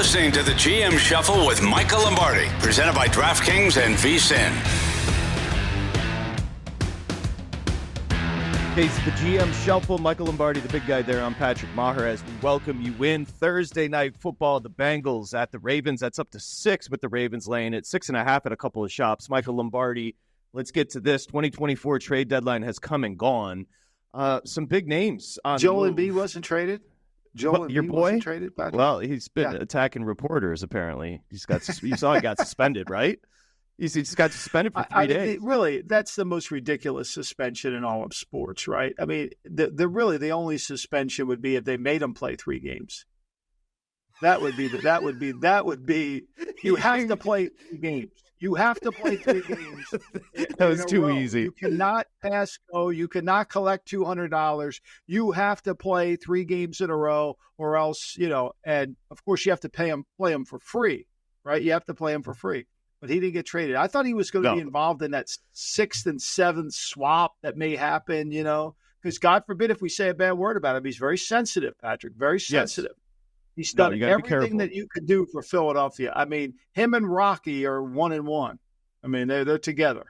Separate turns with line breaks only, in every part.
listening to the GM Shuffle with Michael Lombardi, presented by DraftKings and VSiN.
It's the GM Shuffle. Michael Lombardi, the big guy there. I'm Patrick Meagher as we welcome you in. Thursday night football, the Bengals at the Ravens. That's up to 6 with the Ravens laying at 6.5 at a couple of shops. Michael Lombardi, let's get to this. 2024 trade deadline has come and gone. Some big names on
Joel Embiid wasn't traded?
Your boy?
Wasn't traded, Patrick?
Well, he's been attacking reporters, apparently. You saw he got suspended, right? He just got suspended for 3 days.
Really, that's the most ridiculous suspension in all of sports, right? I mean, the only suspension would be if they made him play 3 games. That would be you have to play 3 games. You have to play 3 games.
That was too easy.
You cannot pass go. You cannot collect $200. You have to play 3 games in a row, or else, and of course you have to play him for free, right? You have to play him for free. But he didn't get traded. I thought he was going to be involved in that 6th and 7th swap that may happen, because God forbid if we say a bad word about him. He's very sensitive, Patrick, very sensitive. Yes. He's done everything that you could do for Philadelphia. I mean, him and Rocky are 1-1. I mean, they're together.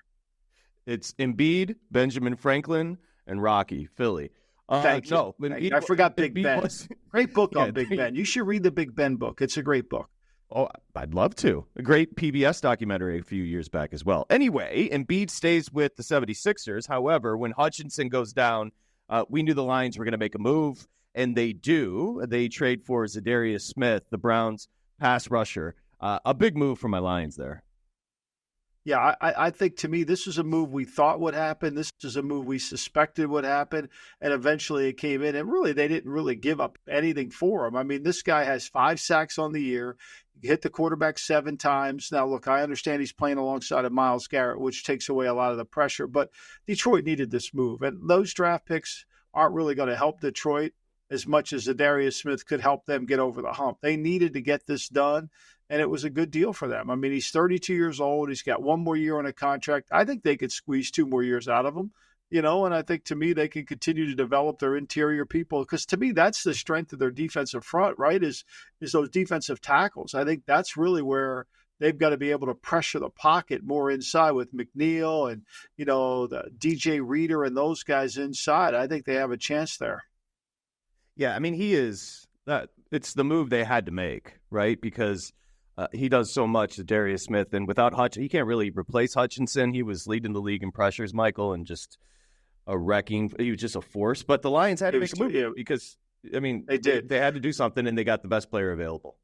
It's Embiid, Benjamin Franklin, and Rocky, Philly.
Thank you. I forgot Big Ben. Great book on Big Ben. You should read the Big Ben book. It's a great book.
Oh, I'd love to. A great PBS documentary a few years back as well. Anyway, Embiid stays with the 76ers. However, when Hutchinson goes down, we knew the Lions were going to make a move, and they do. They trade for Za'Darius Smith, the Browns' pass rusher. A big move for my Lions there.
Yeah, I think to me this is a move we thought would happen. This is a move we suspected would happen, and eventually it came in. And really, they didn't really give up anything for him. I mean, this guy has 5 sacks on the year. He hit the quarterback 7 times. Now, look, I understand he's playing alongside of Myles Garrett, which takes away a lot of the pressure. But Detroit needed this move, and those draft picks aren't really going to help Detroit as much as Za'Darius Smith could help them get over the hump. They needed to get this done, and it was a good deal for them. I mean, he's 32 years old. He's got 1 more year on a contract. I think they could squeeze 2 more years out of him, and I think to me they can continue to develop their interior people, because to me that's the strength of their defensive front, right, is those defensive tackles. I think that's really where they've got to be able to pressure the pocket more inside with McNeil and, the DJ Reader and those guys inside. I think they have a chance there.
Yeah, I mean, it's the move they had to make, right? Because he does so much, Za'Darius Smith, and without Hutchinson, he can't really replace Hutchinson. He was leading the league in pressures, Michael, and just he was just a force. But the Lions had to make a move because, I mean,
they did.
They had to do something, and they got the best player available.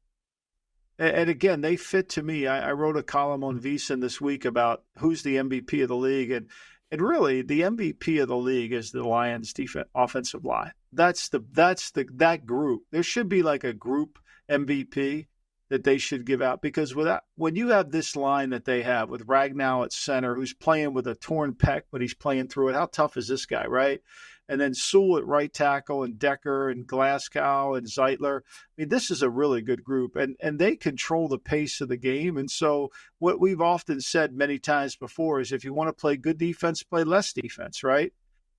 And again, they fit to me. I wrote a column on VSiN this week about who's the MVP of the league, and really, the MVP of the league is the Lions' offensive line. That's that group. There should be like a group MVP that they should give out, because when you have this line that they have with Ragnow at center, who's playing with a torn pec, but he's playing through it. How tough is this guy, right? And then Sewell at right tackle, and Decker and Glasgow and Zeitler. I mean, this is a really good group, and they control the pace of the game. And so what we've often said many times before is if you want to play good defense, play less defense, right?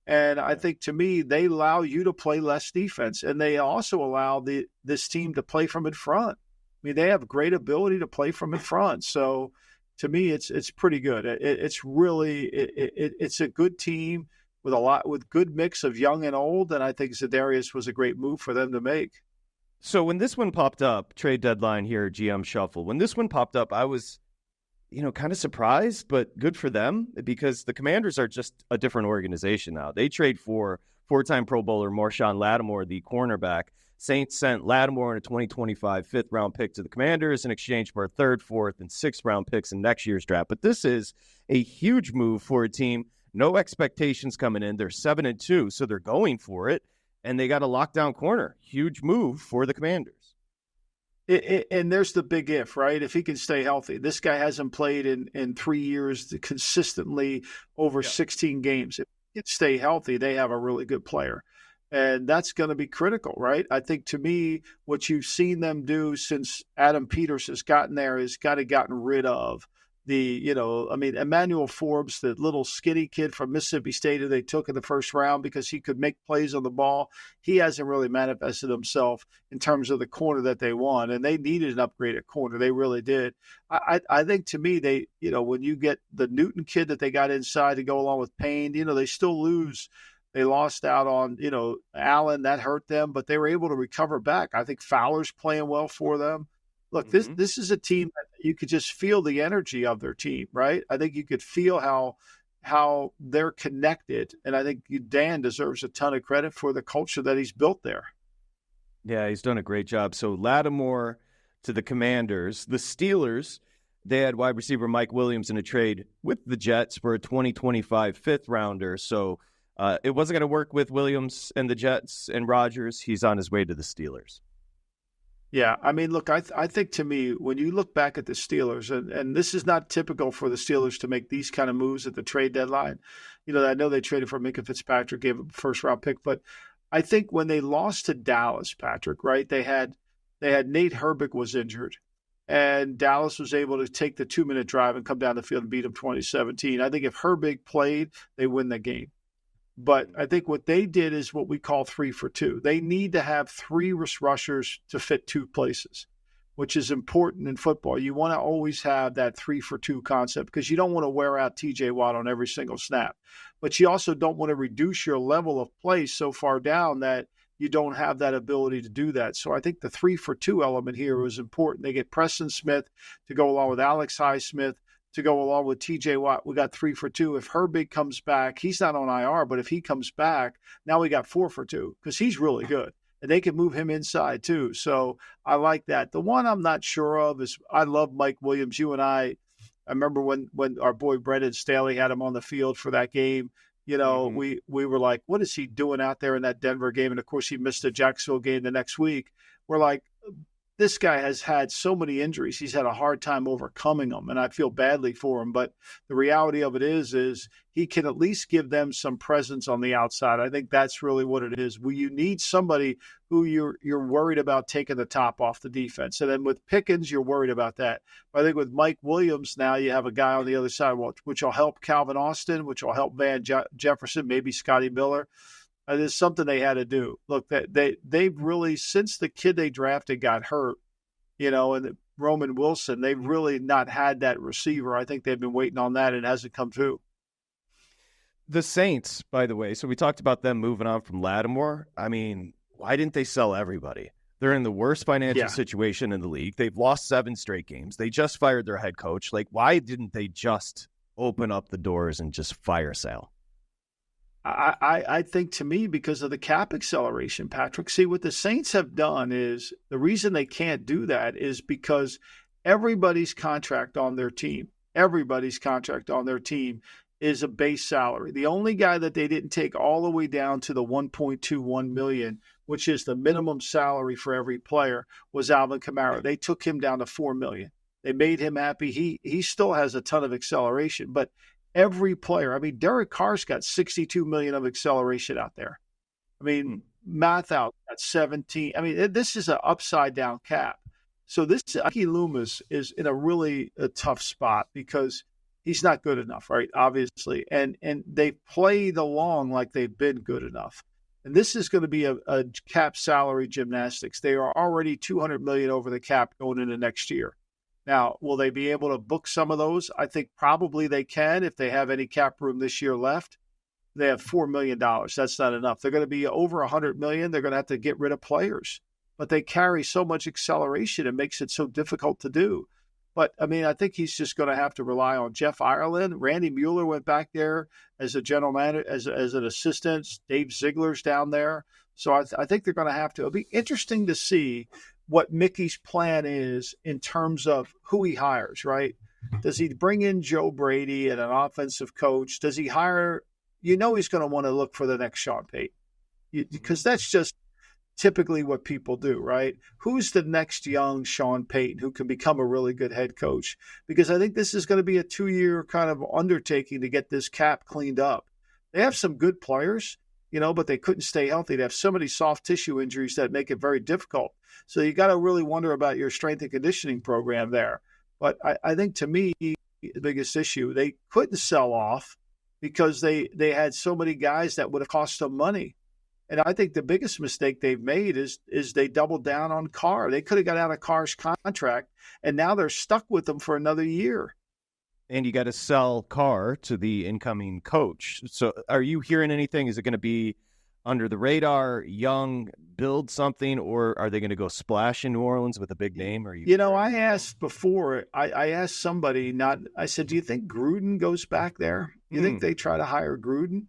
And I think to me, they allow you to play less defense, and they also allow this team to play from in front. I mean, they have great ability to play from in front. So to me, it's pretty good. It's really it's a good team with good mix of young and old, and I think Za'Darius was a great move for them to make.
So when this one popped up, trade deadline here, GM Shuffle, when this one popped up, I was, kind of surprised, but good for them, because the Commanders are just a different organization now. They trade for 4-time Pro Bowler Marshon Lattimore, the cornerback. Saints sent Lattimore in a 2025 5th-round pick to the Commanders in exchange for a 3rd, 4th, and 6th-round picks in next year's draft. But this is a huge move for a team. No expectations coming in. They're 7-2, so they're going for it, and they got a lockdown corner. Huge move for the Commanders.
And there's the big if, right? If he can stay healthy. This guy hasn't played in 3 years consistently over 16 games. If he can stay healthy, they have a really good player. And that's going to be critical, right? I think to me, what you've seen them do since Adam Peters has gotten there is gotten rid of Emmanuel Forbes, the little skinny kid from Mississippi State who they took in the first round because he could make plays on the ball. He hasn't really manifested himself in terms of the corner that they want, and they needed an upgrade at corner. They really did. I think to me, they, when you get the Newton kid that they got inside to go along with Payne, they still lose. They lost out on, Allen. That hurt them, but they were able to recover back. I think Fowler's playing well for them. Look, this is a team that you could just feel the energy of their team, right? I think you could feel how they're connected, and I think Dan deserves a ton of credit for the culture that he's built there.
Yeah, he's done a great job. So Lattimore to the Commanders. The Steelers, they had wide receiver Mike Williams in a trade with the Jets for a 2025 fifth-rounder. So it wasn't going to work with Williams and the Jets and Rodgers. He's on his way to the Steelers.
Yeah, I mean, look, I think to me, when you look back at the Steelers, and this is not typical for the Steelers to make these kind of moves at the trade deadline. I know they traded for Minka Fitzpatrick, gave him a first-round pick, but I think when they lost to Dallas, Patrick, right, they had Nate Herbig was injured, and Dallas was able to take the 2-minute drive and come down the field and beat them 2017. I think if Herbig played, they win the game. But I think what they did is what we call 3 for 2. They need to have 3 rushers to fit 2 places, which is important in football. You want to always have that 3 for 2 concept because you don't want to wear out TJ Watt on every single snap. But you also don't want to reduce your level of play so far down that you don't have that ability to do that. So I think the 3 for 2 element here was important. They get Preston Smith to go along with Alex Highsmith, to go along with TJ Watt. We got 3 for 2. If Herbig comes back, he's not on IR, but if he comes back, now we got 4 for 2 because he's really good. And they can move him inside too. So I like that. The one I'm not sure of is I love Mike Williams. You and I remember when our boy Brendan Staley had him on the field for that game. We were like, what is he doing out there in that Denver game? And of course, he missed the Jacksonville game the next week. We're like, this guy has had so many injuries. He's had a hard time overcoming them, and I feel badly for him. But the reality of it is he can at least give them some presence on the outside. I think that's really what it is. You need somebody who you're worried about taking the top off the defense. And then with Pickens, you're worried about that. But I think with Mike Williams now, you have a guy on the other side, which will help Calvin Austin, which will help Van Jefferson, maybe Scotty Miller. There's something they had to do. Look, they've really, since the kid they drafted got hurt, and Roman Wilson, they've really not had that receiver. I think they've been waiting on that, and it hasn't come through.
The Saints, by the way, so we talked about them moving on from Lattimore. I mean, why didn't they sell everybody? They're in the worst financial situation in the league. They've lost 7 straight games. They just fired their head coach. Like, why didn't they just open up the doors and just fire sale?
I think, to me, because of the cap acceleration, Patrick. See, what the Saints have done is the reason they can't do that is because everybody's contract on their team is a base salary. The only guy that they didn't take all the way down to the $1.21 million, which is the minimum salary for every player, was Alvin Kamara. They took him down to $4 million. They made him happy. He still has a ton of acceleration, but every player, I mean, Derek Carr's got $62 million of acceleration out there. I mean, math out at 17. I mean, this is an upside down cap. So Aki Loomis is in a really tough spot because he's not good enough, right? Obviously. And they played along like they've been good enough. And this is going to be a cap salary gymnastics. They are already $200 million over the cap going into next year. Now, will they be able to book some of those? I think probably they can if they have any cap room this year left. They have $4 million. That's not enough. They're going to be over $100 million. They're going to have to get rid of players. But they carry so much acceleration, it makes it so difficult to do. But, I mean, I think he's just going to have to rely on Jeff Ireland. Randy Mueller went back there as a general manager, as an assistant. Dave Ziegler's down there. So I think they're going to have to. It'll be interesting to see what Mickey's plan is in terms of who he hires, right? Does he bring in Joe Brady and an offensive coach? Does he hire – he's going to want to look for the next Sean Payton because that's just typically what people do, right? Who's the next young Sean Payton who can become a really good head coach? Because I think this is going to be a 2-year kind of undertaking to get this cap cleaned up. They have some good players, but they couldn't stay healthy. They have so many soft tissue injuries that make it very difficult. So you got to really wonder about your strength and conditioning program there. But I think, to me, biggest issue. They couldn't sell off because they had so many guys that would have cost them money. And I think the biggest mistake they've made is they doubled down on Carr. They could have got out of Carr's contract, and now they're stuck with him for another year.
And you got to sell Carr to the incoming coach. So are you hearing anything? Is it going to be under the radar, young, build something, or are they going to go splash in New Orleans with a big name? Or
I asked before, I asked somebody, I said, do you think Gruden goes back there? You think they try to hire Gruden?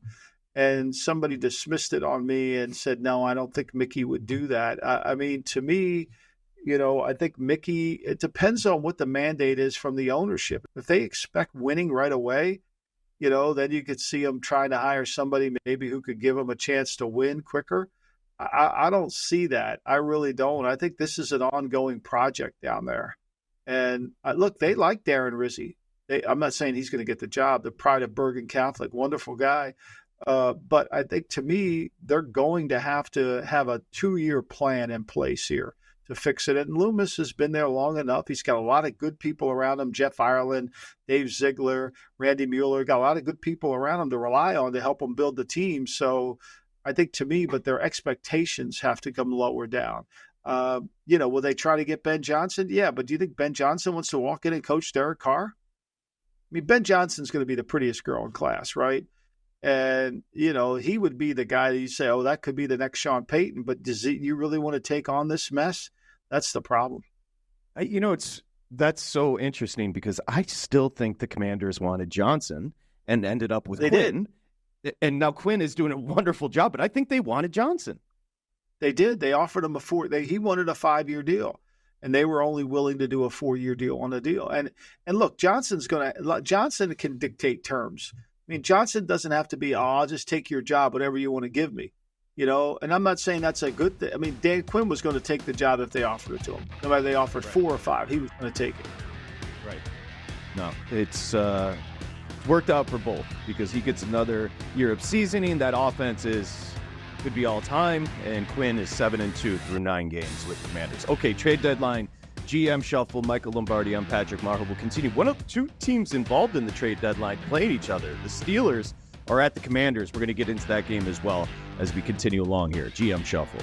And somebody dismissed it on me and said, no, I don't think Mickey would do that. I mean, to me, I think Mickey, it depends on what the mandate is from the ownership. If they expect winning right away, then you could see them trying to hire somebody maybe who could give them a chance to win quicker. I don't see that. I really don't. I think this is an ongoing project down there. And look, they like Darren Rizzi. I'm not saying he's going to get the job. The pride of Bergen Catholic, wonderful guy. But I think, to me, they're going to have a 2-year plan in place here to fix it. And Loomis has been there long enough. He's got a lot of good people around him. Jeff Ireland, Dave Ziegler, Randy Mueller, got a lot of good people around him to rely on to help him build the team. So I think, to me, but their expectations have to come lower down. Will they try to get Ben Johnson? Yeah, but do you think Ben Johnson wants to walk in and coach Derek Carr? I mean, Ben Johnson's going to be the prettiest girl in class, right? And, he would be the guy that you say, oh, that could be the next Sean Payton. But you really want to take on this mess? That's the problem.
That's so interesting because I still think the Commanders wanted Johnson and ended up with Quinn. And now Quinn is doing a wonderful job, but I think they wanted Johnson.
They did. They offered him he wanted a 5-year deal, and they were only willing to do a 4-year deal on the deal. And look, Johnson can dictate terms. I mean, Johnson doesn't have to be, I'll just take your job, whatever you want to give me, and I'm not saying that's a good thing. I mean, Dan Quinn was going to take the job if they offered it to him. No matter they offered 4 or 5, he was going to take it.
Right. No, it's worked out for both because he gets another year of seasoning. That offense could be all time, and Quinn is 7-2 through 9 games with the Commanders. Okay, trade deadline. GM Shuffle, Michael Lombardi, I'm Patrick Maher. We'll continue. One of 2 teams involved in the trade deadline playing each other. The Steelers are at the Commanders. We're going to get into that game as well as we continue along here. GM Shuffle.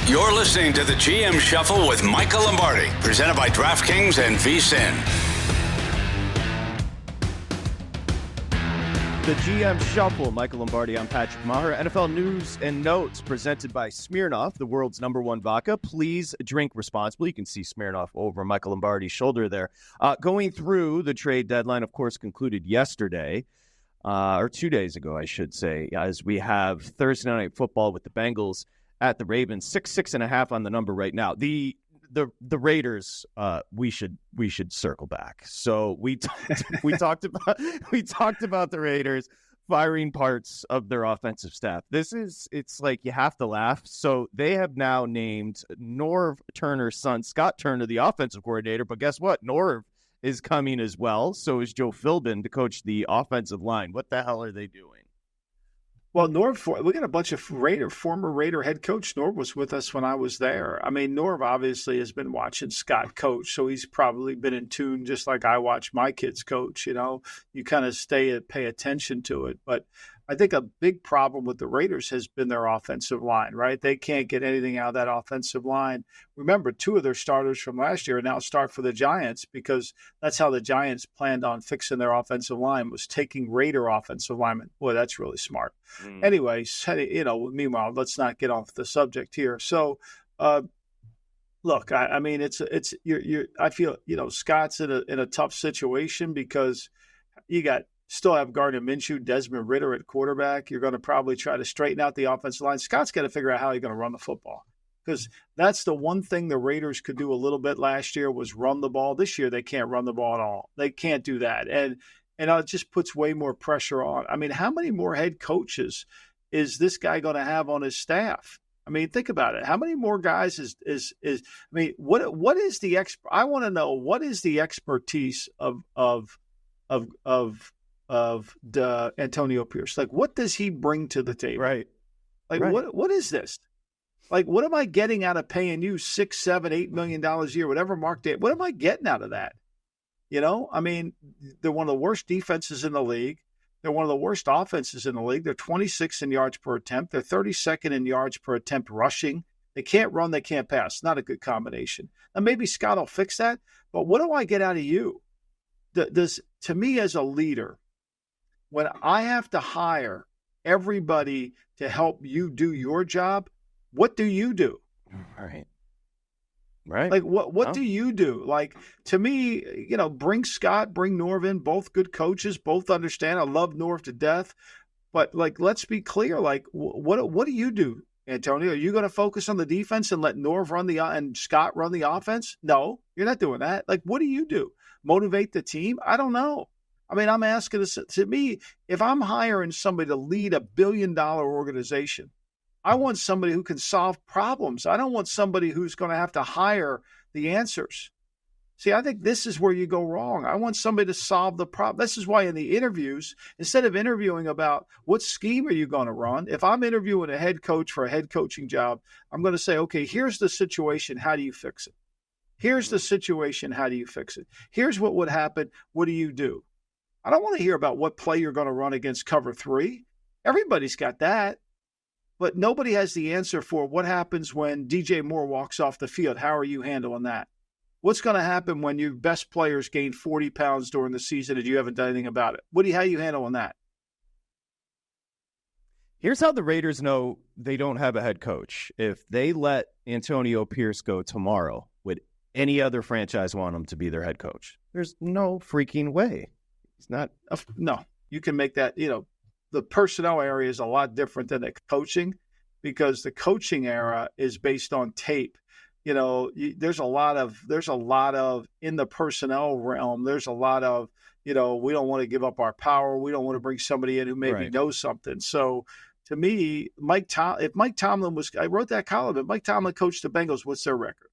You're listening to the GM Shuffle with Michael Lombardi, presented by DraftKings and VSiN.
The GM Shuffle, Michael Lombardi, I'm Patrick Maher. NFL news and notes presented by Smirnoff, the world's #1 vodka. Please drink responsibly. You can see Smirnoff over Michael Lombardi's shoulder there. Going through the trade deadline, of course, concluded yesterday, or 2 days ago, I should say, as we have Thursday Night Football with the Bengals at the Ravens. 6.5 on the number right now. The Raiders, we should circle back. So we talked about the Raiders firing parts of their offensive staff. It's like you have to laugh. So they have now named Norv Turner's son, Scott Turner, the offensive coordinator. But guess what? Norv is coming as well. So is Joe Philbin to coach the offensive line. What the hell are they doing?
Well, Norv, we got a bunch of former Raider head coach. Norv was with us when I was there. I mean, Norv obviously has been watching Scott coach, so he's probably been in tune just like I watch my kids coach. You kind of pay attention to it. But I think a big problem with the Raiders has been their offensive line, right? They can't get anything out of that offensive line. Remember, 2 of their starters from last year now start for the Giants because that's how the Giants planned on fixing their offensive line, was taking Raider offensive linemen. Boy, that's really smart. Anyways, meanwhile, let's not get off the subject here. So, look, I mean, I feel, Scott's in a tough situation because you still have Gardner Minshew, Desmond Ridder at quarterback. You're going to probably try to straighten out the offensive line. Scott's got to figure out how he's going to run the football, because that's the one thing the Raiders could do a little bit last year was run the ball. This year they can't run the ball at all. They can't do that. And it just puts way more pressure on. I mean, how many more head coaches is this guy going to have on his staff? I mean, think about it. How many more guys what is the I want to know, what is the expertise of Antonio Pierce? Like, what does he bring to the table?
Right.
Like,
right.
What is this? Like, what am I getting out of paying you $6, $7, $8 million a year, whatever Mark did? What am I getting out of that? I mean, they're one of the worst defenses in the league. They're one of the worst offenses in the league. They're 26th in yards per attempt. They're 32nd in yards per attempt rushing. They can't run. They can't pass. Not a good combination. Now, maybe Scott will fix that, but what do I get out of you? To me as a leader, when I have to hire everybody to help you do your job, what do you do?
Right.
Like, what do you do? Like, to me, bring Scott, bring Norv in, both good coaches, both understand. I love Norv to death. But, like, let's be clear. Like, what do you do, Antonio? Are you going to focus on the defense and let Norv and Scott run the offense? No, you're not doing that. Like, what do you do? Motivate the team? I don't know. I mean, I'm asking this. To me, if I'm hiring somebody to lead a billion-dollar organization, I want somebody who can solve problems. I don't want somebody who's going to have to hire the answers. See, I think this is where you go wrong. I want somebody to solve the problem. This is why in the interviews, instead of interviewing about what scheme are you going to run, if I'm interviewing a head coach for a head coaching job, I'm going to say, okay, here's the situation. How do you fix it? Here's the situation. How do you fix it? Here's what would happen. What do you do? I don't want to hear about what play you're going to run against cover 3. Everybody's got that. But nobody has the answer for what happens when DJ Moore walks off the field. How are you handling that? What's going to happen when your best players gain 40 pounds during the season and you haven't done anything about it? How are you handling that?
Here's how the Raiders know they don't have a head coach. If they let Antonio Pierce go tomorrow, would any other franchise want him to be their head coach? There's no freaking way. It's not.
No, you can make that, the personnel area is a lot different than the coaching, because the coaching era is based on tape. There's a lot of in the personnel realm. There's a lot of, we don't want to give up our power. We don't want to bring somebody in who maybe knows something. So to me, if Mike Tomlin I wrote that column, if Mike Tomlin coached the Bengals, what's their record?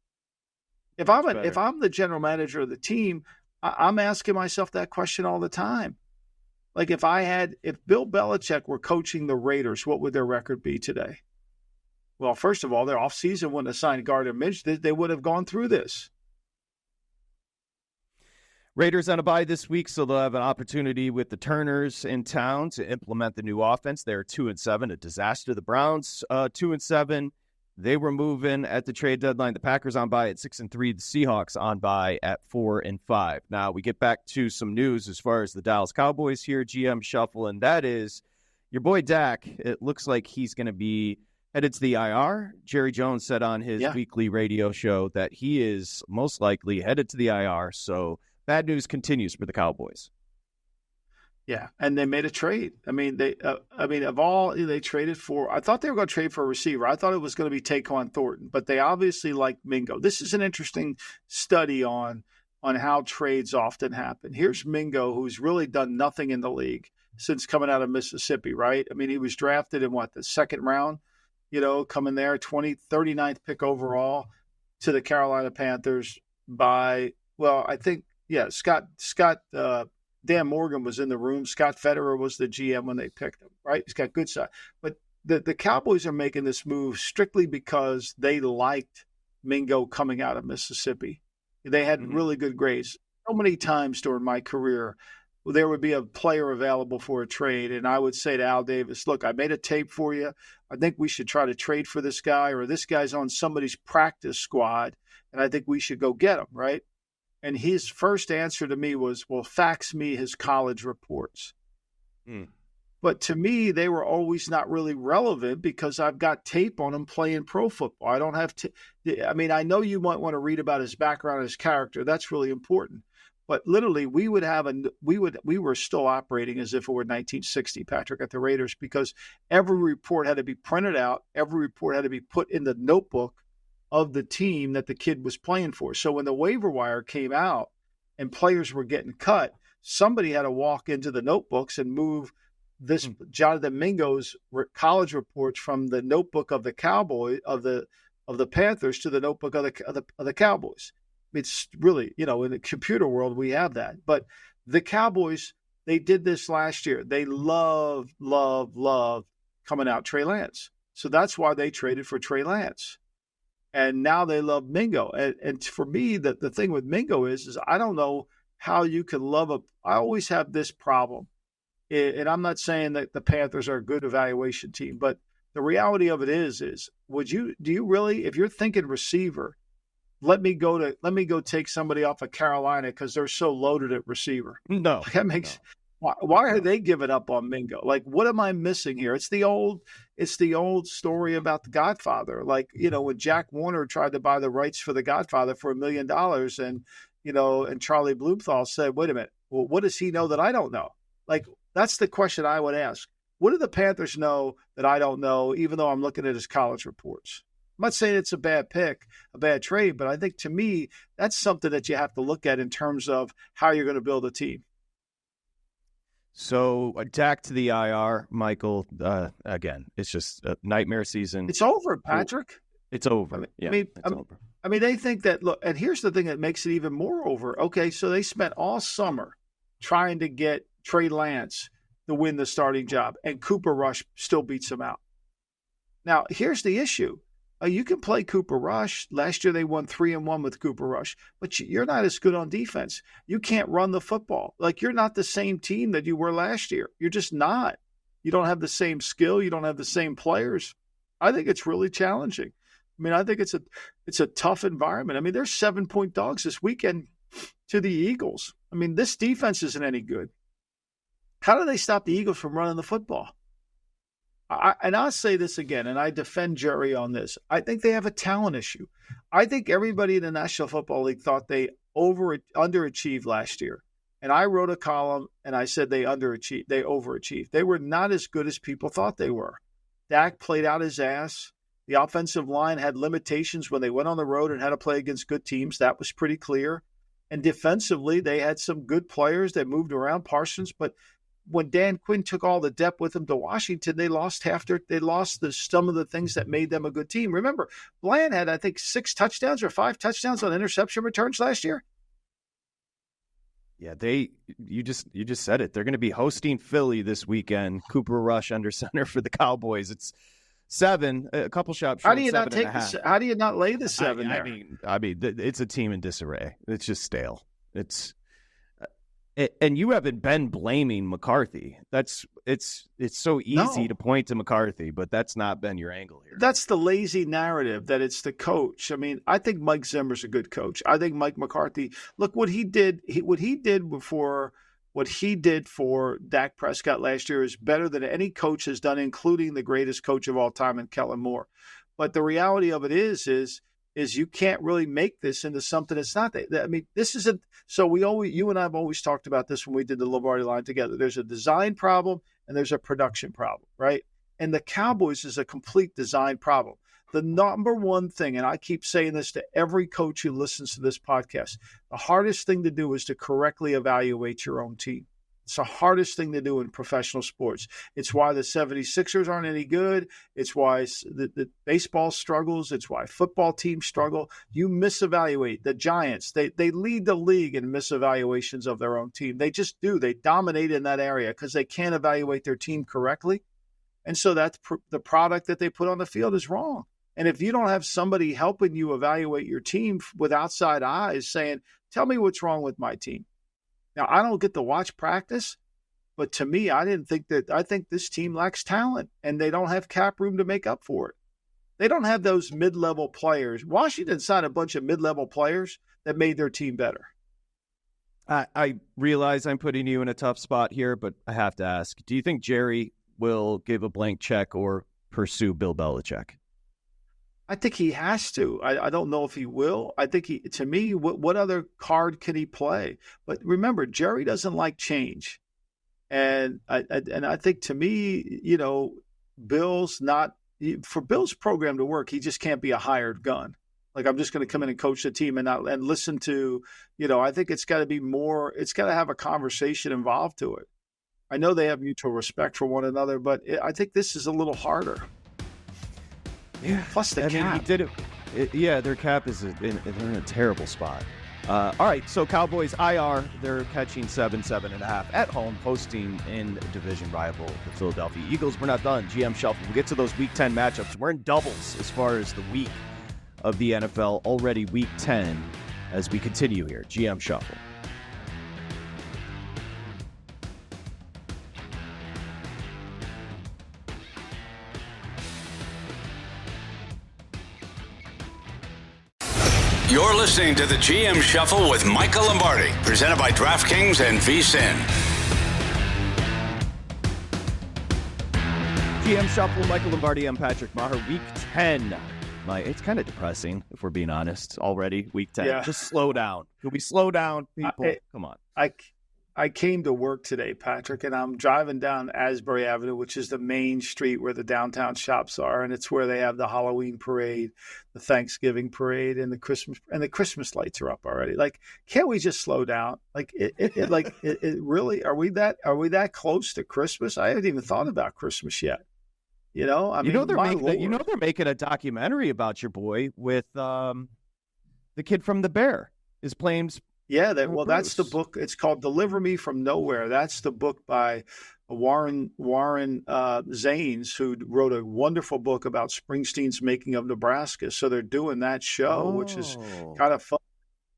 If I'm the general manager of the team, I'm asking myself that question all the time. Like, if Bill Belichick were coaching the Raiders, what would their record be today? Well, first of all, their offseason wouldn't have signed Gardner Minshew. They would have gone through this.
Raiders on a bye this week, so they'll have an opportunity with the Turners in town to implement the new offense. They're 2-7, a disaster. The Browns 2-7. They were moving at the trade deadline. The Packers on bye at 6-3. The Seahawks on bye at 4-5. Now we get back to some news as far as the Dallas Cowboys here, GM Shuffle, and that is your boy Dak. It looks like he's going to be headed to the IR. Jerry Jones said on his weekly radio show that he is most likely headed to the IR. So bad news continues for the Cowboys.
Yeah, and they made a trade. I mean, they traded for. I thought they were going to trade for a receiver. I thought it was going to be Taquan Thornton, but they obviously like Mingo. This is an interesting study on how trades often happen. Here's Mingo, who's really done nothing in the league since coming out of Mississippi, right? I mean, he was drafted in the second round, coming there, 39th pick overall to the Carolina Panthers by, I think, Scott. Dan Morgan was in the room. Scott Federer was the GM when they picked him, right? He's got good side. But the Cowboys are making this move strictly because they liked Mingo coming out of Mississippi. They had really good grades. So many times during my career, there would be a player available for a trade, and I would say to Al Davis, look, I made a tape for you. I think we should try to trade for this guy, or this guy's on somebody's practice squad, and I think we should go get him, right? And his first answer to me was, well, fax me his college reports. But to me, they were always not really relevant because I've got tape on him playing pro football. I don't have to. I mean, I know you might want to read about his background, his character. That's really important. But literally, we were still operating as if it were 1960, Patrick, at the Raiders, because every report had to be printed out. Every report had to be put in the notebook of the team that the kid was playing for. So when the waiver wire came out and players were getting cut, somebody had to walk into the notebooks and move this Jonathan Mingo's college reports from the notebook of the of the Panthers to the notebook of the Cowboys. It's really, in the computer world, we have that. But the Cowboys, they did this last year. They love coming out Trey Lance. So that's why they traded for Trey Lance. And now they love Mingo. And for me, the thing with Mingo is I don't know how you can love I always have this problem. And I'm not saying that the Panthers are a good evaluation team, but the reality of it is do you really, if you're thinking receiver, let me go take somebody off of Carolina because they're so loaded at receiver.
No.
That makes why are they giving up on Mingo? Like, what am I missing here? It's the old story about the Godfather. Like, when Jack Warner tried to buy the rights for the Godfather for $1 million and Charlie Blumenthal said, wait a minute, well, what does he know that I don't know? Like, that's the question I would ask. What do the Panthers know that I don't know, even though I'm looking at his college reports? I'm not saying it's a bad pick, a bad trade, but I think to me, that's something that you have to look at in terms of how you're going to build a team.
So Dak to the IR, Michael. Again, it's just a nightmare season.
It's over, Patrick.
It's over. It's over.
I mean, they think that, look, and here's the thing that makes it even more over. Okay, so they spent all summer trying to get Trey Lance to win the starting job, and Cooper Rush still beats him out. Now, here's the issue. You can play Cooper Rush. Last year they won 3-1 with Cooper Rush, but you're not as good on defense. You can't run the football. Like, you're not the same team that you were last year. You're just not. You don't have the same skill. You don't have the same players. I think it's really challenging. I mean, I think it's a tough environment. I mean, they're 7-point dogs this weekend to the Eagles. I mean, this defense isn't any good. How do they stop the Eagles from running the football? And I'll say this again, and I defend Jerry on this. I think they have a talent issue. I think everybody in the National Football League thought they underachieved last year. And I wrote a column, and I said they overachieved. They were not as good as people thought they were. Dak played out his ass. The offensive line had limitations when they went on the road and had to play against good teams. That was pretty clear. And defensively, they had some good players that moved around, Parsons, but when Dan Quinn took all the depth with him to Washington, they lost some of the things that made them a good team. Remember, Bland had, I think, 6 touchdowns or 5 touchdowns on interception returns last year.
Yeah, you just said it. They're going to be hosting Philly this weekend. Cooper Rush under center for the Cowboys. It's 7, a couple shops.
How do you not how do you not lay the 7 there?
I mean, it's a team in disarray. It's just stale. And you haven't been blaming McCarthy. It's so easy to point to McCarthy, but that's not been your angle here.
That's the lazy narrative that it's the coach. I mean, I think Mike Zimmer's a good coach. I think Mike McCarthy, look what he did for Dak Prescott last year is better than any coach has done, including the greatest coach of all time in Kellen Moore. But the reality of it is you can't really make this into something it's not. I mean, this isn't. So you and I have always talked about this when we did the Lombardi line together. There's a design problem and there's a production problem, right? And the Cowboys is a complete design problem. The number one thing, and I keep saying this to every coach who listens to this podcast, the hardest thing to do is to correctly evaluate your own team. It's the hardest thing to do in professional sports. It's why the 76ers aren't any good. It's why the baseball struggles. It's why football teams struggle. You misevaluate. The Giants, they lead the league in misevaluations of their own team. They just do. They dominate in that area because they can't evaluate their team correctly. And so that's the product that they put on the field is wrong. And if you don't have somebody helping you evaluate your team with outside eyes saying, tell me what's wrong with my team. Now, I don't get to watch practice, but to me, I think this team lacks talent, and they don't have cap room to make up for it. They don't have those mid-level players. Washington signed a bunch of mid-level players that made their team better.
I realize I'm putting you in a tough spot here, but I have to ask, do you think Jerry will give a blank check or pursue Bill Belichick?
I think he has to. I don't know if he will. I think to me, what other card can he play? But remember, Jerry doesn't like change. And I think to me, Bill's not – for Bill's program to work, he just can't be a hired gun. Like, I'm just going to come in and coach the team and listen to – I think it's got to be more – it's got to have a conversation involved to it. I know they have mutual respect for one another, but I think this is a little harder.
Yeah.
Plus the cap.
Mean, he did it. Yeah, their cap they're in a terrible spot. All right, so Cowboys IR, they're catching 7.5 at home, hosting in division rival the Philadelphia Eagles. We're not done. GM Shuffle. We'll get to those Week 10 matchups. We're in doubles as far as the week of the NFL, already Week 10 as we continue here. GM Shuffle.
You're listening to the GM Shuffle with Michael Lombardi, presented by DraftKings and VSiN.
GM Shuffle, Michael Lombardi, I'm Patrick Meagher. Week 10. It's kind of depressing, if we're being honest, already. Week 10.
Yeah.
Just slow down. Can we slow down, people? Come on.
I came to work today, Patrick, and I'm driving down Asbury Avenue, which is the main street where the downtown shops are, and it's where they have the Halloween parade, the Thanksgiving parade, and the Christmas lights are up already. Like, can't we just slow down? Like, it really, are we that close to Christmas? I haven't even thought about Christmas yet. You know,
they're making a documentary about your boy with the kid from The Bear is playing.
Yeah, that's the book. It's called Deliver Me from Nowhere. That's the book by Warren Zanes, who wrote a wonderful book about Springsteen's Making of Nebraska. So they're doing that show, which is kind of fun.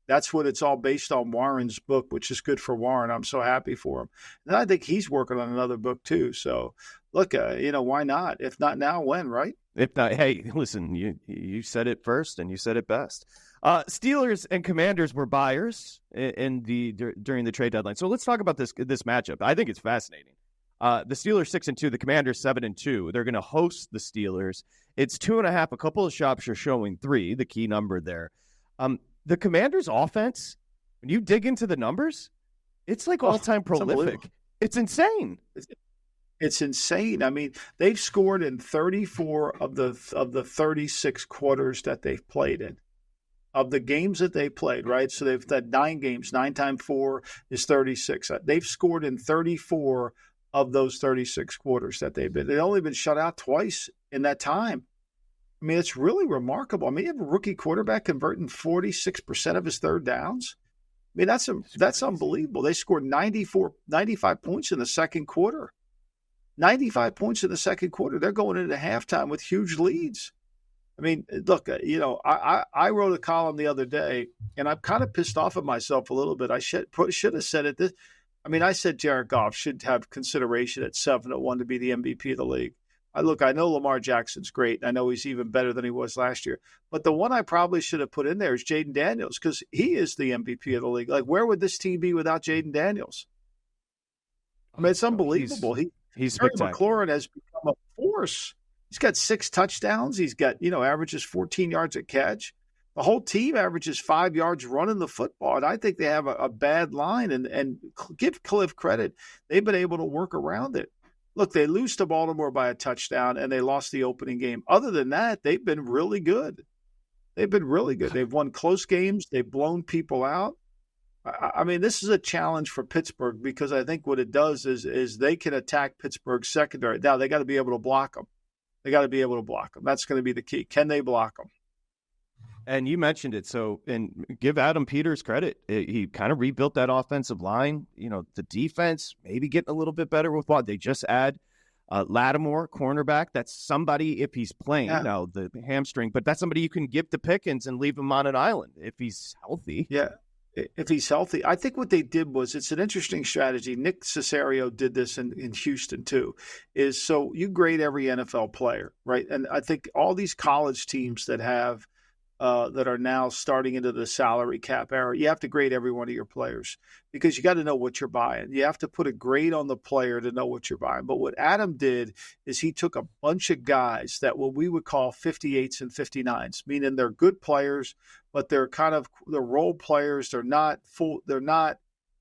That's what it's all based on, Warren's book, which is good for Warren. I'm so happy for him. And I think he's working on another book too. So look, why not? If not now, when, right?
If not, hey, listen, you said it first and you said it best. Steelers and Commanders were buyers during the trade deadline. So let's talk about this matchup. I think it's fascinating. The Steelers 6-2, the Commanders 7-2. They're going to host the Steelers. It's 2.5. A couple of shops are showing 3, the key number there. The Commanders' offense, when you dig into the numbers, it's like all-time prolific. It's insane.
It's insane. I mean, they've scored in 34 of the 36 quarters that they've played in. Of the games that they played, right? So they've had 9 games. 9 times 4 is 36. They've scored in 34 of those 36 quarters that they've been. They've only been shut out twice in that time. I mean, it's really remarkable. I mean, you have a rookie quarterback converting 46% of his third downs. I mean, that's unbelievable. They scored 95 points in the second quarter. 95 points in the second quarter. They're going into halftime with huge leads. I mean, look, I wrote a column the other day, and I'm kind of pissed off at myself a little bit. I should have said it. I said Jared Goff should have consideration at 7-1 to be the MVP of the league. I know Lamar Jackson's great. And I know he's even better than he was last year. But the one I probably should have put in there is Jaden Daniels, because he is the MVP of the league. Like, where would this team be without Jaden Daniels? I mean, it's unbelievable.
He's
Terry
spectacular.
McLaurin has become a force. He's got 6 touchdowns. He's got, averages 14 yards a catch. The whole team averages 5 yards running the football. And I think they have a bad line. And give Cliff credit. They've been able to work around it. Look, they lose to Baltimore by a touchdown, and they lost the opening game. Other than that, they've been really good. They've won close games. They've blown people out. I mean, this is a challenge for Pittsburgh, because I think what it does is they can attack Pittsburgh's secondary. Now, they got to be able to block them. That's going to be the key. Can they block them?
And you mentioned it. So, and give Adam Peters credit. He kind of rebuilt that offensive line. The defense maybe getting a little bit better with what they just add. Lattimore, cornerback. That's somebody, if he's playing now, the hamstring, but that's somebody you can give to Pickens and leave him on an island if he's healthy.
Yeah. If he's healthy. I think what they did was, it's an interesting strategy. Nick Cesario did this in Houston too, is so you grade every NFL player, right? And I think all these college teams that have that are now starting into the salary cap era, you have to grade every one of your players, because you got to know what you're buying. You have to put a grade on the player to know what you're buying. But what Adam did is he took a bunch of guys that what we would call 58s and 59s, meaning they're good players, but they're role players. They're not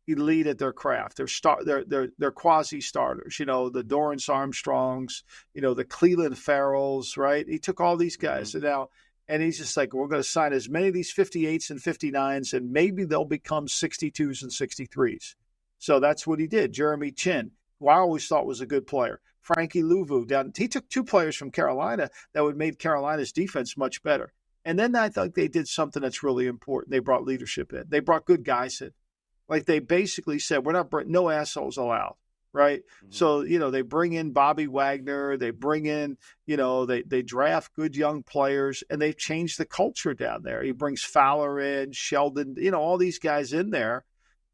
elite at their craft. They're quasi starters. The Dorrance Armstrongs, the Cleveland Farrells, right? He took all these guys and he's just like, we're going to sign as many of these 58s and 59s, and maybe they'll become 62s and 63s. So that's what he did. Jeremy Chin, who I always thought was a good player. Frankie Louvu, he took 2 players from Carolina that would made Carolina's defense much better. And then I thought they did something that's really important. They brought leadership in. They brought good guys in. Like they basically said, we're not no assholes allowed, right? Mm-hmm. So, they bring in Bobby Wagner. They bring in, they draft good young players, and they've changed the culture down there. He brings Fowler in, Sheldon, all these guys in there,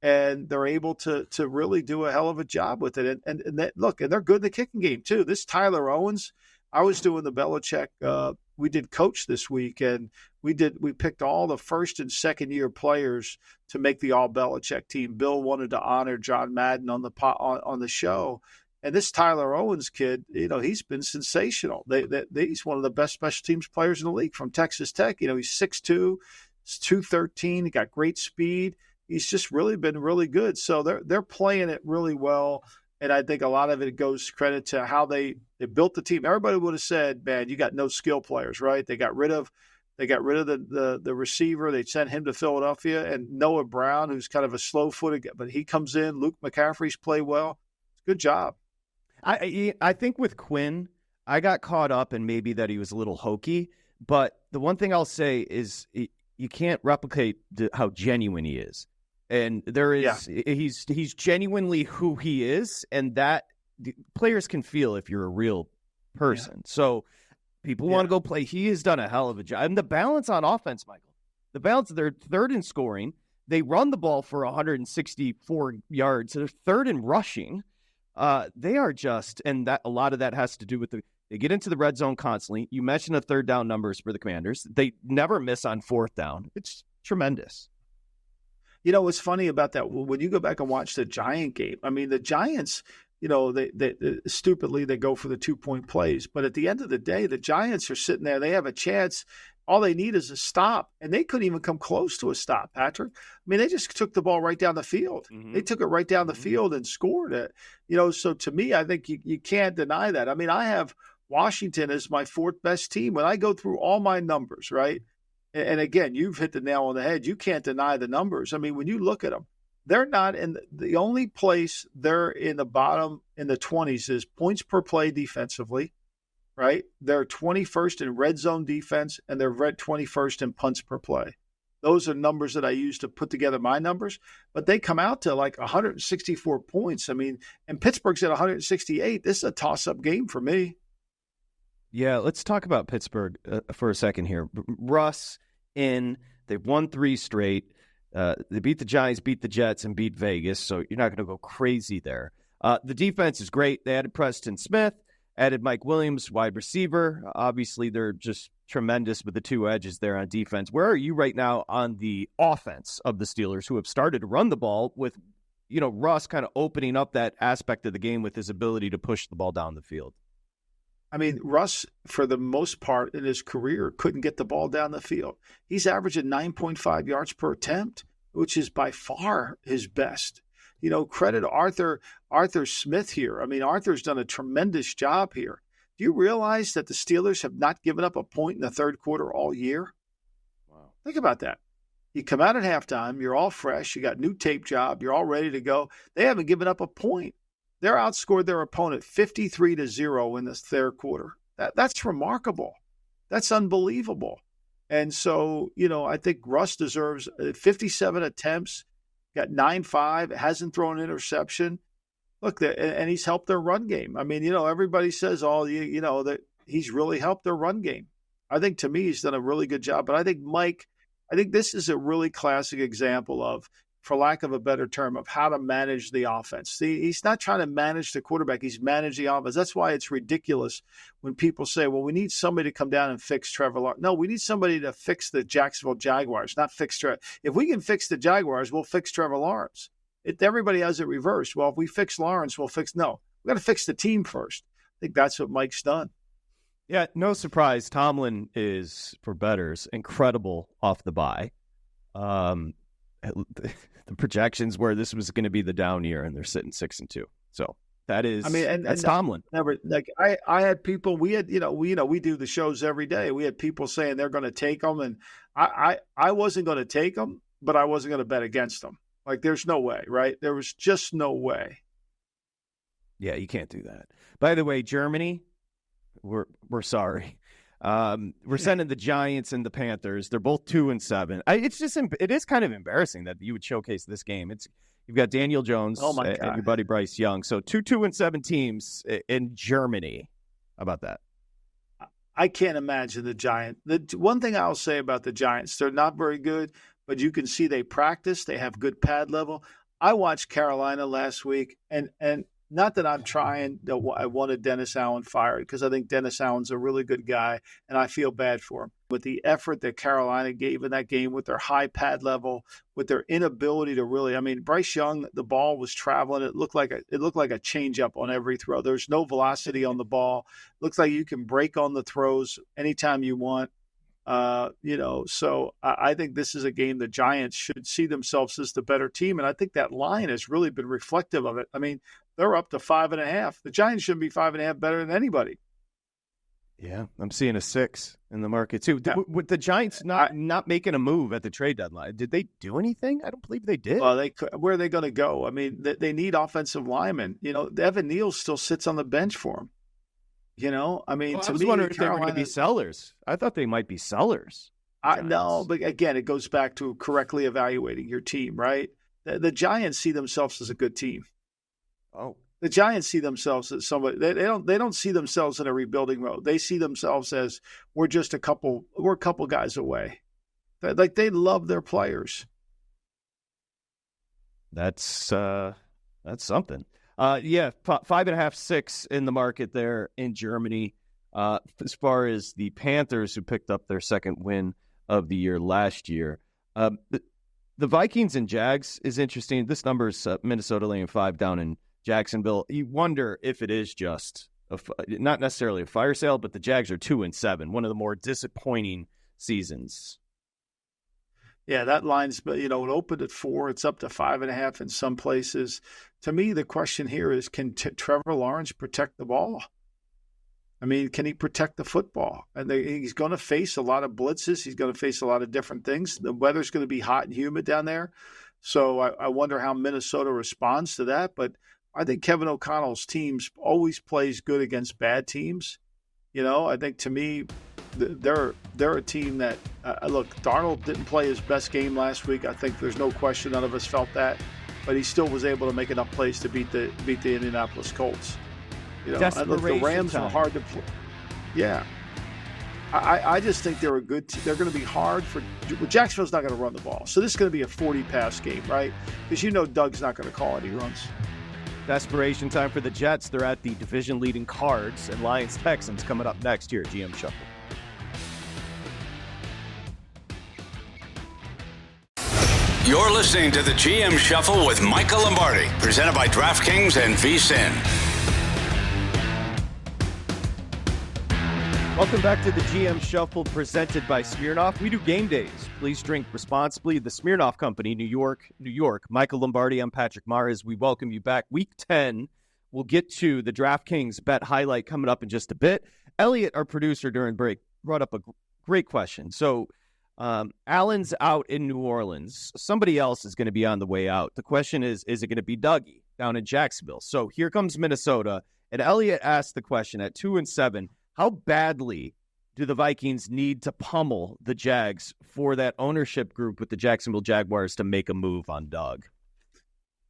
and they're able to really do a hell of a job with it. And look, and they're good in the kicking game too. This Tyler Owens, I was doing the Belichick, we did coach this week, and we picked all the first and second year players to make the all Belichick team. Bill wanted to honor John Madden on the show. And this Tyler Owens kid, he's been sensational. He's one of the best special teams players in the league from Texas Tech. He's 6'2", 213. He got great speed. He's just really been really good. So they're playing it really well. And I think a lot of it goes credit to how they built the team. Everybody would have said, man, you got no skill players, right? They got rid of the receiver. They sent him to Philadelphia, and Noah Brown, who's kind of a slow-footed, but he comes in. Luke McCaffrey's played well. Good job.
I think with Quinn, I got caught up in maybe that he was a little hokey, but the one thing I'll say is you can't replicate how genuine he is. And he's genuinely who he is, and that players can feel if you're a real person. Yeah. So people want to go play. He has done a hell of a job. And the balance on offense, Michael, they're third in scoring. They run the ball for 164 yards. They're third in rushing. They are just, and that a lot of that has to do with they get into the red zone constantly. You mentioned the third down numbers for the Commanders. They never miss on fourth down. It's tremendous.
What's funny about that, when you go back and watch the Giant game, I mean, the Giants, they stupidly, they go for the 2-point plays. But at the end of the day, the Giants are sitting there. They have a chance. All they need is a stop. And they couldn't even come close to a stop, Patrick. I mean, they just took the ball right down the field. Mm-hmm. They took it right down the field and scored it. So to me, I think you can't deny that. I mean, I have Washington as my fourth best team. When I go through all my numbers, right? And again, you've hit the nail on the head. You can't deny the numbers. I mean, when you look at them, they're not in the only place they're in the bottom in the 20s is points per play defensively, right? They're 21st in red zone defense, and they're 21st in punts per play. Those are numbers that I use to put together my numbers, but they come out to like 164 points. I mean, and Pittsburgh's at 168. This is a toss-up game for me.
Yeah, let's talk about Pittsburgh for a second here. Russ they've won 3 straight. They beat the Giants, beat the Jets, and beat Vegas, so you're not going to go crazy there. The defense is great. They added Preston Smith, added Mike Williams, wide receiver. Obviously, they're just tremendous with the 2 edges there on defense. Where are you right now on the offense of the Steelers, who have started to run the ball with, Russ kind of opening up that aspect of the game with his ability to push the ball down the field?
I mean, Russ, for the most part in his career, couldn't get the ball down the field. He's averaging 9.5 yards per attempt, which is by far his best. Credit Arthur Smith here. I mean, Arthur's done a tremendous job here. Do you realize that the Steelers have not given up a point in the third quarter all year? Wow. Think about that. You come out at halftime, you're all fresh, you got new tape job, you're all ready to go. They haven't given up a point. They're outscored their opponent 53-0 in this third quarter. That's remarkable. That's unbelievable. And so, I think Russ deserves 57 attempts, got 9.5, hasn't thrown an interception. Look, and he's helped their run game. I mean, everybody says, that he's really helped their run game. I think to me, he's done a really good job. But I think this is a really classic example of, for lack of a better term, of how to manage the offense. See, he's not trying to manage the quarterback. He's managing the offense. That's why it's ridiculous when people say, well, we need somebody to come down and fix Trevor Lawrence. No, we need somebody to fix the Jacksonville Jaguars, not fix Trevor. If we can fix the Jaguars, we'll fix Trevor Lawrence. Everybody has it reversed. Well, if we fix Lawrence, no. We got to fix the team first. I think that's what Mike's done.
Yeah, no surprise. Tomlin is, for bettors, incredible off the bye. The projections were this was going to be the down year, and they're sitting 6-2. So that is, that's Tomlin.
Never, I had people. We had, we do the shows every day. We had people saying they're going to take them, and I wasn't going to take them, but I wasn't going to bet against them. Like, there's no way, right? There was just no way.
Yeah, you can't do that. By the way, Germany, we're sorry. We're sending the Giants and the Panthers. They're both 2-7. It is kind of embarrassing that you would showcase this game. You've got Daniel Jones and your buddy Bryce Young. So 2-7 teams in Germany. How about that?
I can't imagine the Giants. The one thing I'll say about the Giants, they're not very good, but you can see they practice. They have good pad level. I watched Carolina last week, and not that I'm trying – I wanted Dennis Allen fired because I think Dennis Allen's a really good guy, and I feel bad for him. With the effort that Carolina gave in that game, with their high pad level, with their inability to really – I mean, Bryce Young, the ball was traveling. It looked like a changeup on every throw. There's no velocity on the ball. Looks like you can break on the throws anytime you want. So I think this is a game the Giants should see themselves as the better team, and I think that line has really been reflective of it. I mean, they're up to 5.5. The Giants shouldn't be 5.5 better than anybody.
Yeah, I'm seeing a 6 in the market too. With the Giants not making a move at the trade deadline, did they do anything? I don't believe they did.
Well, where are they going to go? I mean, they need offensive linemen. Evan Neal still sits on the bench for them. I mean,
I was wondering if they were going to be sellers. I thought they might be sellers.
No, but again, it goes back to correctly evaluating your team, right? The Giants see themselves as a good team.
Oh,
the Giants see themselves as somebody. They don't see themselves in a rebuilding mode. They see themselves as we're a couple guys away. Like they love their players.
That's something. 5.5, 6 in the market there in Germany. As far as the Panthers, who picked up their second win of the year last year. The Vikings and Jags is interesting. This number is Minnesota laying 5 down in Jacksonville. You wonder if it is just not necessarily a fire sale, but the Jags are 2-7, one of the more disappointing seasons.
Yeah, that line's, it opened at 4. It's up to 5.5 in some places. To me, the question here is, can Trevor Lawrence protect the ball? I mean, can he protect the football? And he's going to face a lot of blitzes. He's going to face a lot of different things. The weather's going to be hot and humid down there. So I wonder how Minnesota responds to that. But I think Kevin O'Connell's teams always plays good against bad teams. I think to me, they're a team that look. Darnold didn't play his best game last week. I think there's no question. None of us felt that, but he still was able to make enough plays to beat the Indianapolis Colts. Look, the Rams are hard to play. Yeah, I just think they're a good. They're going to be hard for. Jacksonville's not going to run the ball, so this is going to be a 40-pass game, right? Because Doug's not going to call any runs.
Desperation time for the Jets. They're at the division-leading Cards and Lions-Texans coming up next here. GM Shuffle.
You're listening to the GM Shuffle with Michael Lombardi, presented by DraftKings and VSiN.
Welcome back to the GM Shuffle, presented by Smirnoff. We do game days. Please drink responsibly. The Smirnoff Company, New York, New York. Michael Lombardi, I'm Patrick Mares. We welcome you back. Week 10, we'll get to the DraftKings bet highlight coming up in just a bit. Elliot, our producer during break, brought up a great question. So, Allen's out in New Orleans. Somebody else is going to be on the way out. The question is it going to be Dougie down in Jacksonville? So here comes Minnesota. And Elliot asked the question at 2-7, how badly do the Vikings need to pummel the Jags for that ownership group with the Jacksonville Jaguars to make a move on Doug?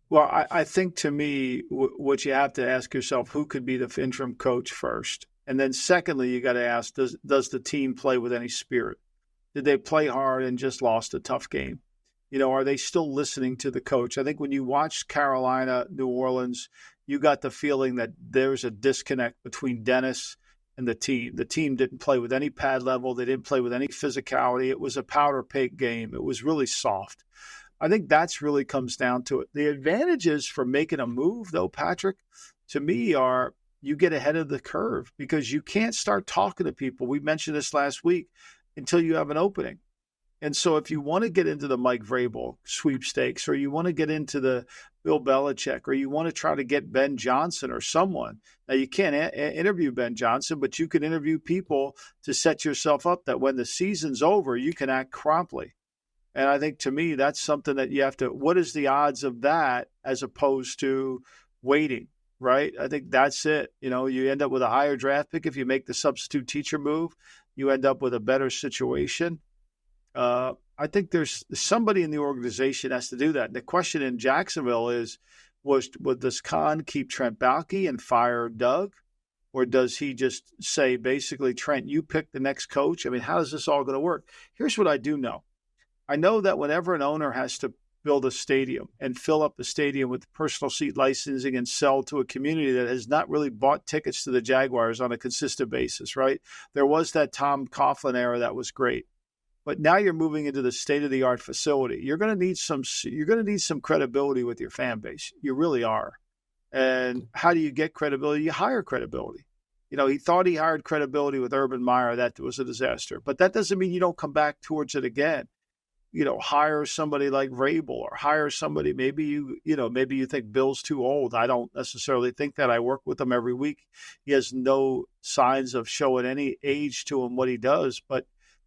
Well, I think to me, what you have to ask yourself, who could be the interim coach first? And then secondly, you got to ask, does the team play with any spirit? Did they play hard and just lost a tough game? Are they still listening to the coach? I think when you watched Carolina, New Orleans, you got the feeling that there's a disconnect between Dennis and the team. The team didn't play with any pad level. They didn't play with any physicality. It was a powder keg game. It was really soft. I think that's really comes down to it. The advantages for making a move, though, Patrick, to me are you get ahead of the curve because you can't start talking to people. We mentioned this last week until you have an opening. And so if you want to get into the Mike Vrabel sweepstakes, or you want to get into the Bill Belichick, or you want to try to get Ben Johnson or someone, now you can't interview Ben Johnson, but you can interview people to set yourself up that when the season's over, you can act promptly. And I think to me, that's something that you have to, what is the odds of that as opposed to waiting? right? I think that's it. You end up with a higher draft pick if you make the substitute teacher move. You end up with a better situation. I think there's somebody in the organization has to do that. The question in Jacksonville is, does Khan keep Trent Baalke and fire Doug? Or does he just say, basically, Trent, you pick the next coach? I mean, how is this all going to work? Here's what I do know. I know that whenever an owner has to build a stadium and fill up the stadium with personal seat licensing and sell to a community that has not really bought tickets to the Jaguars on a consistent basis, right? There was that Tom Coughlin era that was great. But now you're moving into the state-of-the-art facility. You're going to need some credibility with your fan base. You really are. And how do you get credibility? You hire credibility. He thought he hired credibility with Urban Meyer. That was a disaster. But that doesn't mean you don't come back towards it again. Hire somebody like Vrabel, or hire somebody. Maybe you think Bill's too old. I don't necessarily think that. I work with him every week. He has no signs of showing any age to him what he does. But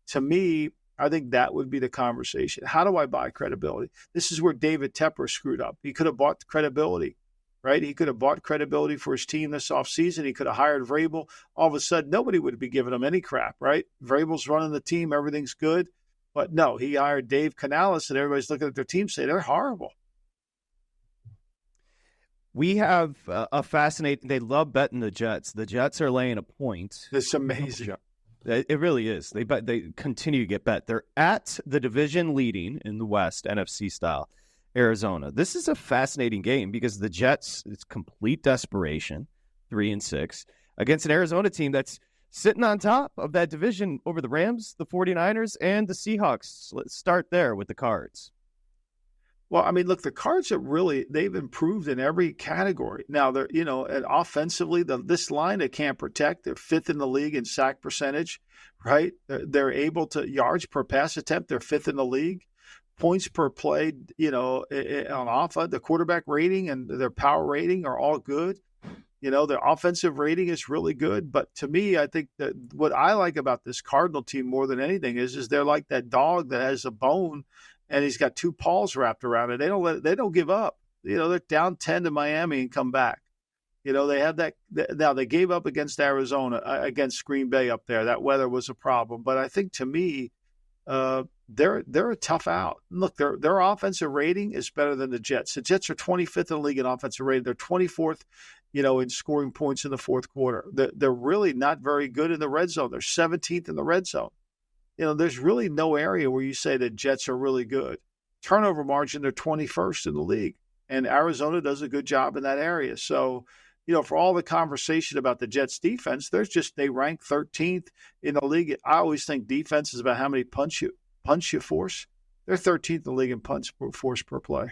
to me, I think that would be the conversation. How do I buy credibility? This is where David Tepper screwed up. He could have bought credibility, right? He could have bought credibility for his team this offseason. He could have hired Vrabel. All of a sudden, nobody would be giving him any crap, right? Vrabel's running the team. Everything's good. But no, he hired Dave Canales, and everybody's looking at their team saying they're horrible.
We have a fascinating – they love betting the Jets. The Jets are laying a point.
It's amazing.
It really is. They continue to get bet. They're at the division leading in the West, NFC style, Arizona. This is a fascinating game because the Jets, it's complete desperation, 3-6, against an Arizona team that's sitting on top of that division over the Rams, the 49ers, and the Seahawks. Let's start there with the Cards.
Well, I mean, look, the Cards they've improved in every category. Now, they're, and offensively, this line they can't protect. They're 5th in the league in sack percentage, right? They're able to yards per pass attempt. They're 5th in the league. Points per play, on offense, the quarterback rating and their power rating are all good. Their offensive rating is really good. But to me, I think that what I like about this Cardinal team more than anything is they're like that dog that has a bone and he's got 2 paws wrapped around it. They don't give up. They're down 10 to Miami and come back. They have that. Now they gave up against Arizona, against Green Bay up there. That weather was a problem. But I think to me, they're a tough out. Look, their offensive rating is better than the Jets. The Jets are 25th in the league in offensive rating. They're 24th, in scoring points in the fourth quarter. They're really not very good in the red zone. They're 17th in the red zone. There's really no area where you say the Jets are really good. Turnover margin, they're 21st in the league. And Arizona does a good job in that area. So, for all the conversation about the Jets defense, they rank 13th in the league. I always think defense is about how many punch you force. They're 13th in the league in punch force per play.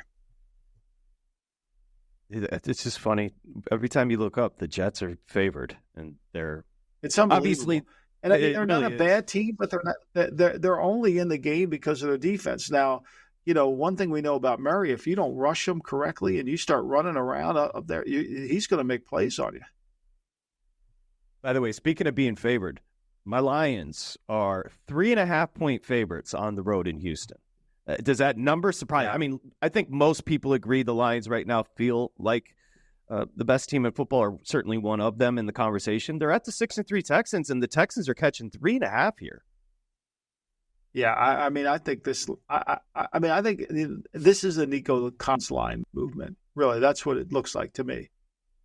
It's just funny. Every time you look up, the Jets are favored, and
it's unbelievable.
Obviously,
and they're not a bad team, but they're only in the game because of their defense. Now, one thing we know about Murray, if you don't rush him correctly and you start running around up there, he's going to make plays on you.
By the way, speaking of being favored, my Lions are 3.5-point favorites on the road in Houston. Does that number surprise? Yeah. I mean, I think most people agree the Lions right now feel like the best team in football, or certainly one of them in the conversation. They're at the 6-3 Texans, and the Texans are catching 3.5 here.
Yeah, I think this. I think this is a Nico Collins line movement. Really, that's what it looks like to me.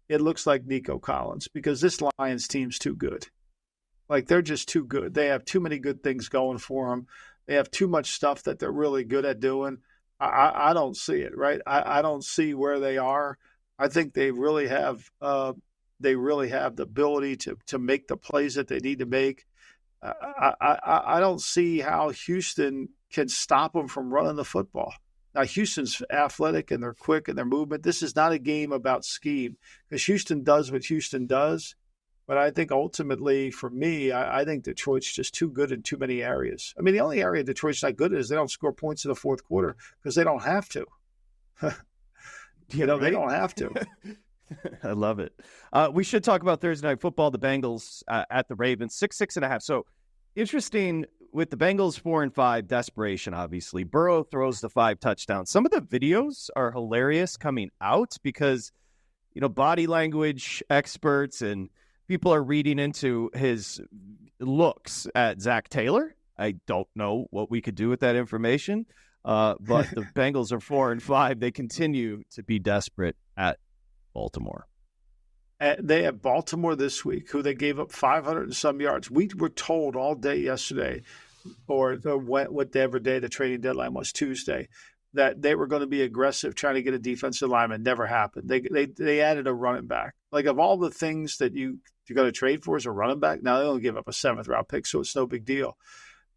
It looks like Nico Collins because this Lions team's too good. Like, they're just too good. They have too many good things going for them. They have too much stuff that they're really good at doing. I don't see it, right? I don't see where they are. I think they really have the ability to make the plays that they need to make. I don't see how Houston can stop them from running the football. Now, Houston's athletic and they're quick and their movement. This is not a game about scheme because Houston does what Houston does. But I think ultimately, for me, I think Detroit's just too good in too many areas. I mean, the only area Detroit's not good at is they don't score points in the fourth quarter because they don't have to. They don't have to.
I love it. We should talk about Thursday Night Football, the Bengals at the Ravens, 6.5. So interesting with the Bengals 4-5, desperation, obviously. Burrow throws the 5 touchdowns. Some of the videos are hilarious coming out because body language experts and people are reading into his looks at Zach Taylor. I don't know what we could do with that information, but the Bengals are 4-5. They continue to be desperate at Baltimore.
They have Baltimore this week, who they gave up 500 and some yards. We were told all day yesterday, or whatever day the trading deadline was, Tuesday, that they were going to be aggressive trying to get a defensive lineman. Never happened. They added a running back. Like, of all the things that you're going to trade for is a running back, now they only give up a 7th-round pick, so it's no big deal.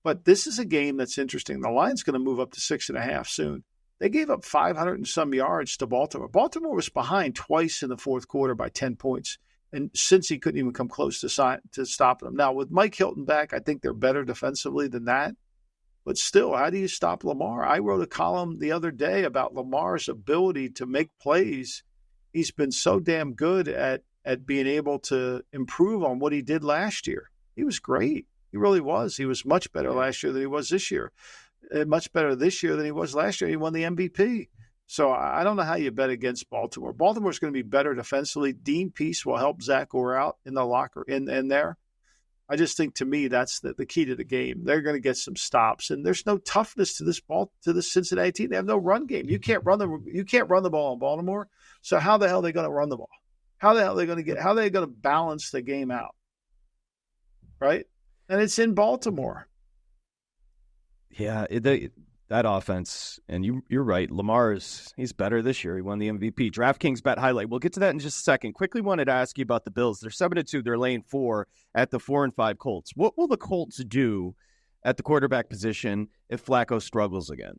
But this is a game that's interesting. The line's going to move up to 6.5 soon. They gave up 500 and some yards to Baltimore. Baltimore was behind twice in the fourth quarter by 10 points, and since he couldn't even come close to stopping them. Now, with Mike Hilton back, I think they're better defensively than that. But still, how do you stop Lamar? I wrote a column the other day about Lamar's ability to make plays. He's been so damn good at being able to improve on what he did last year. He was great. He really was. He was much better last year than he was this year. Much better this year than he was last year. He won the MVP. So I don't know how you bet against Baltimore. Baltimore's going to be better defensively. Dean Peace will help Zach Orr out in the locker in there. I just think, to me, that's the key to the game. They're going to get some stops, and there's no toughness to this Cincinnati team. They have no run game. You can't run the ball in Baltimore. So how the hell are they going to run the ball? How the hell are they going to balance the game out? Right? And it's in Baltimore.
Yeah, that offense, and you're right. He's better this year. He won the MVP. DraftKings bet highlight. We'll get to that in just a second. Quickly wanted to ask you about the Bills. They're 7-2. They're laying 4 at the 4-5 Colts. What will the Colts do at the quarterback position if Flacco struggles again?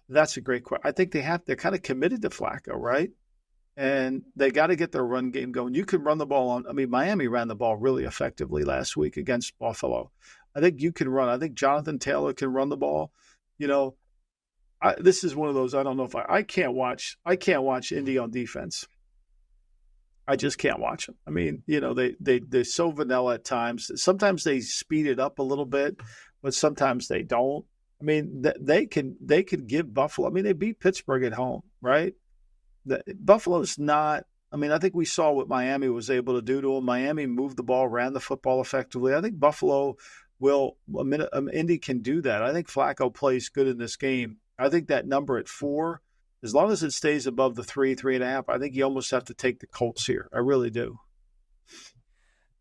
That's a great question. I think they're kind of committed to Flacco, right? And they got to get their run game going. You can run the ball Miami ran the ball really effectively last week against Buffalo. I think you can run. I think Jonathan Taylor can run the ball. This is one of those, I don't know if I can't watch Indy on defense. I just can't watch them. I mean, they're so vanilla at times. Sometimes they speed it up a little bit, but sometimes they don't. I mean, they can give Buffalo. I mean, they beat Pittsburgh at home, right? Buffalo's not. I mean, I think we saw what Miami was able to do to them. Miami moved the ball, ran the football effectively. I think Buffalo Indy can do that. I think Flacco plays good in this game. I think that number at 4, as long as it stays above the 3.5, I think you almost have to take the Colts here. I really do.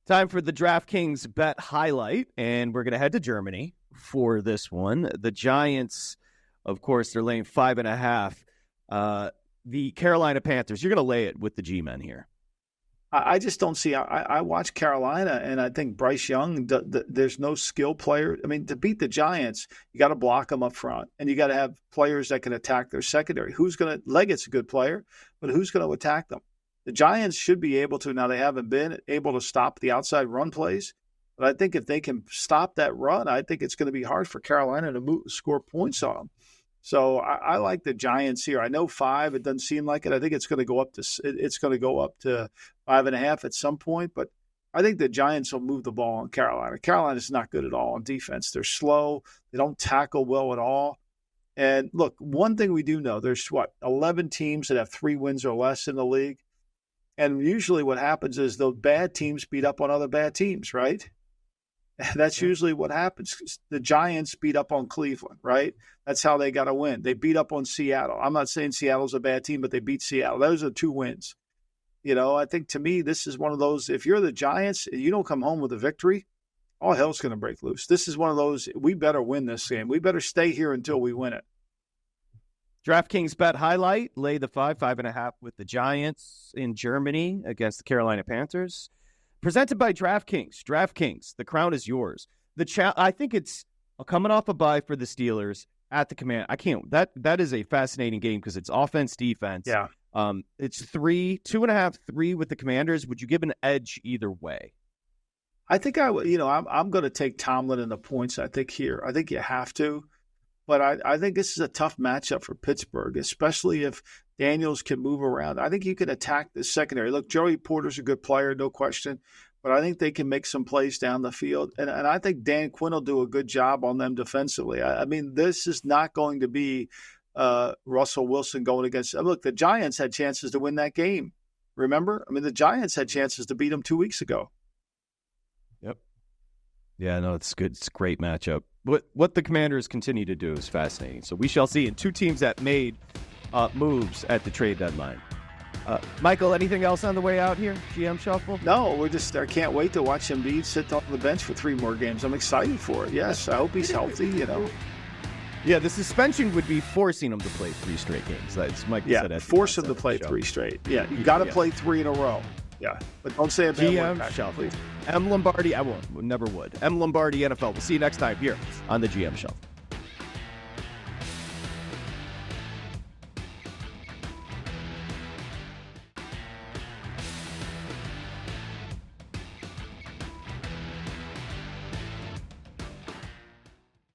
Time for the DraftKings bet highlight, and we're going to head to Germany for this one. The Giants, of course, they're laying 5.5. The Carolina Panthers, you're going to lay it with the G-men here.
I just don't see. I watch Carolina, and I think Bryce Young, there's no skill player. I mean, to beat the Giants, you got to block them up front, and you got to have players that can attack their secondary. Leggett's a good player, but who's going to attack them? The Giants should be able to. Now, they haven't been able to stop the outside run plays, but I think if they can stop that run, I think it's going to be hard for Carolina to score points on them. So I like the Giants here. I know 5. It doesn't seem like it. I think it's going to go up to 5.5 at some point. But I think the Giants will move the ball on Carolina. Carolina's not good at all on defense. They're slow. They don't tackle well at all. And look, one thing we do know, there's 11 teams that have 3 wins or less in the league. And usually what happens is those bad teams beat up on other bad teams, right? That's usually what happens. The Giants beat up on Cleveland, right? That's how they got to win. They beat up on Seattle. I'm not saying Seattle's a bad team, but they beat Seattle. Those are 2 wins. I think, to me, this is one of those, if you're the Giants and you don't come home with a victory, all hell's going to break loose. This is one of those, we better win this game. We better stay here until we win it.
DraftKings bet highlight, lay the 5.5 with the Giants in Germany against the Carolina Panthers. Presented by DraftKings. DraftKings, the crown is yours. I think it's coming off a bye for the Steelers at the Command. That is a fascinating game because it's offense, defense.
Yeah.
It's 2.5, 3 with the Commanders. Would you give an edge either way?
I think I'm going to take Tomlin in the points. I think here. I think you have to. But I think this is a tough matchup for Pittsburgh, especially if Daniels can move around. I think you can attack the secondary. Look, Joey Porter's a good player, no question. But I think they can make some plays down the field. And I think Dan Quinn will do a good job on them defensively. I mean, this is not going to be Russell Wilson going against. Look, the Giants had chances to win that game. Remember? I mean, the Giants had chances to beat them 2 weeks ago.
Yep. Yeah, no, it's good. It's a great matchup. What the Commanders continue to do is fascinating. So we shall see. And two teams that made moves at the trade deadline. Michael, anything else on the way out here? GM Shuffle?
No, I can't wait to watch Embiid sit on the bench for 3 more games. I'm excited for it. Yes, I hope he's healthy,
Yeah, the suspension would be forcing him to play 3 straight games. That's Michael said.
Yeah, force him to play 3 straight. Yeah, you got to play 3 in a row. Yeah, but don't say a bad word back,
Shuffle.
please.
M. Lombardi, I won't, never would. M. Lombardi, NFL. We'll see you next time here on the GM Shuffle.